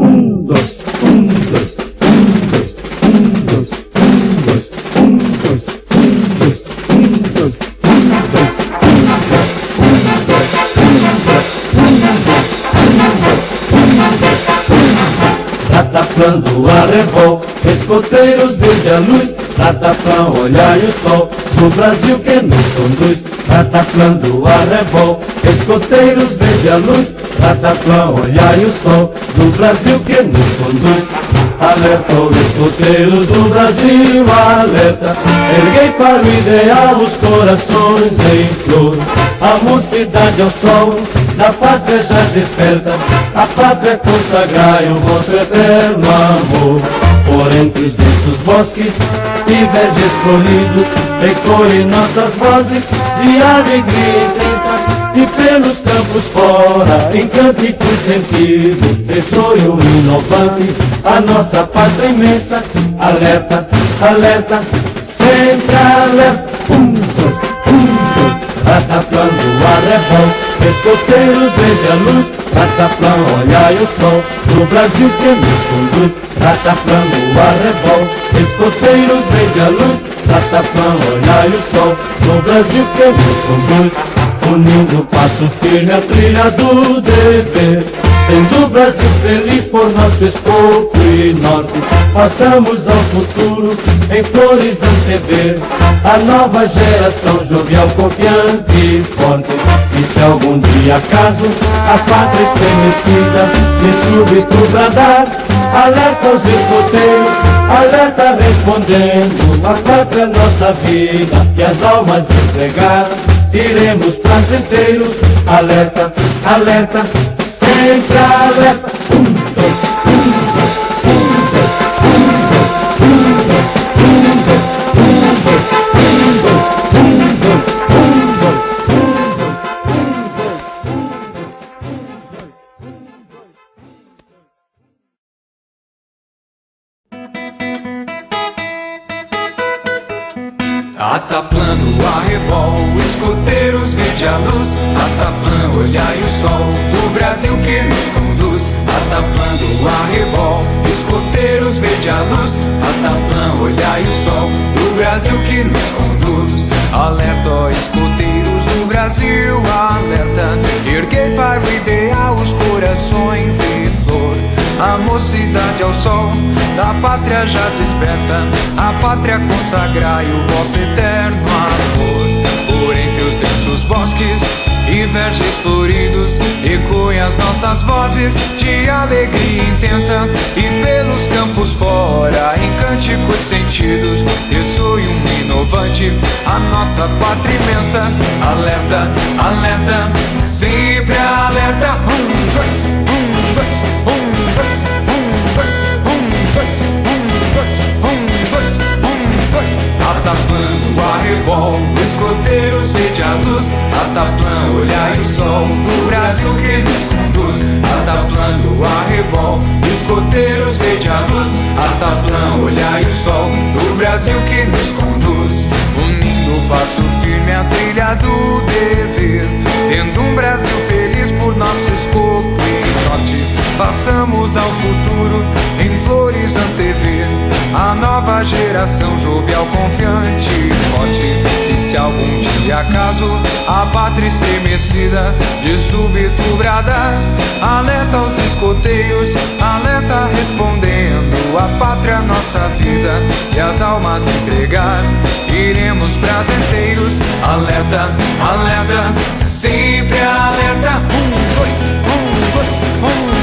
Um, dois, um, dois, um, dois, um, dois, um, dois, um, dois, um, dois, um, dois, Rataplando arrebol, escoteiros desde a luz, Rataplã, olhai o sol, do Brasil que nos conduz. Rataplando arrebol, escoteiros desde a luz, Rataplã, olhai o sol, do Brasil que nos conduz. Alerta os escoteiros do Brasil, alerta, erguei para o ideal os corações em flor. A mocidade ao sol da pátria já desperta, a pátria consagrai o vosso eterno amor. Por entre os densos bosques e verges floridos, ecoem nossas vozes de alegria intensa. E pelos campos fora, em cânticos sentidos, ressoe o inovante a nossa pátria imensa. Alerta, alerta, sempre alerta. Um, dois, rataplando arrebol, escoteiros desde a luz, Rataplã, olhai o sol, do Brasil que nos conduz. Rataplando arrebol, escoteiros desde a luz, Rataplã, olhai o sol, do Brasil que nos conduz. Unindo passo firme a trilha do dever, tendo o Brasil feliz por nosso escopo e norte, passamos ao futuro em flores antever a nova geração jovial, confiante e forte. E se algum dia acaso a pátria estremecida de súbito bradar, alerta os escoteiros, alerta respondendo, a pátria é nossa vida e as almas entregar, iremos prazenteiros. Alerta, alerta, sempre alerta. Um, dois, um, dois, um, dois, um, dois, um, dois, um, dois, um, dois, um, dois, um, dois, um, dois, Rataplando arrebol, escoteiros vede a luz, Rataplã, olhai o sol, do Brasil que nos conduz. Rataplando arrebol, escoteiros vede a luz, Rataplã, olhai o sol, do Brasil que nos conduz. Alerta, ó escoteiros do Brasil, alerta, erguei para o ideal os corações em flor. A mocidade ao sol da pátria já desperta, a pátria consagrai o vosso eterno amor. Por entre os densos bosques e verges floridos, ecoem as nossas vozes de alegria intensa. E pelos campos fora, em cânticos sentidos, ressoe um inovante a nossa pátria imensa. Alerta, alerta, sempre alerta. Um, dois, um, dois, um, dois, um, dois, um, dois, um, dois, um, dois, um, dois. Rataplando arrebol, escoteiros vede a luz, Rataplã, olhai o sol, do Brasil que nos conduz. Rataplando arrebol, escoteiros vede a luz, Rataplã, olhai o sol, do Brasil que nos conduz. Unindo o passo firme a trilha do dever, tendo um Brasil feliz por nosso escopo e norte, façamos ao futuro em flores antever a nova geração jovial, confiante e forte. E se algum dia acaso a pátria estremecida de súbito bradar, alerta os escoteiros, alerta respondendo, a pátria nossa vida e as almas entregar, iremos prazenteiros. Alerta, alerta, sempre alerta. Um, dois, um, dois, um,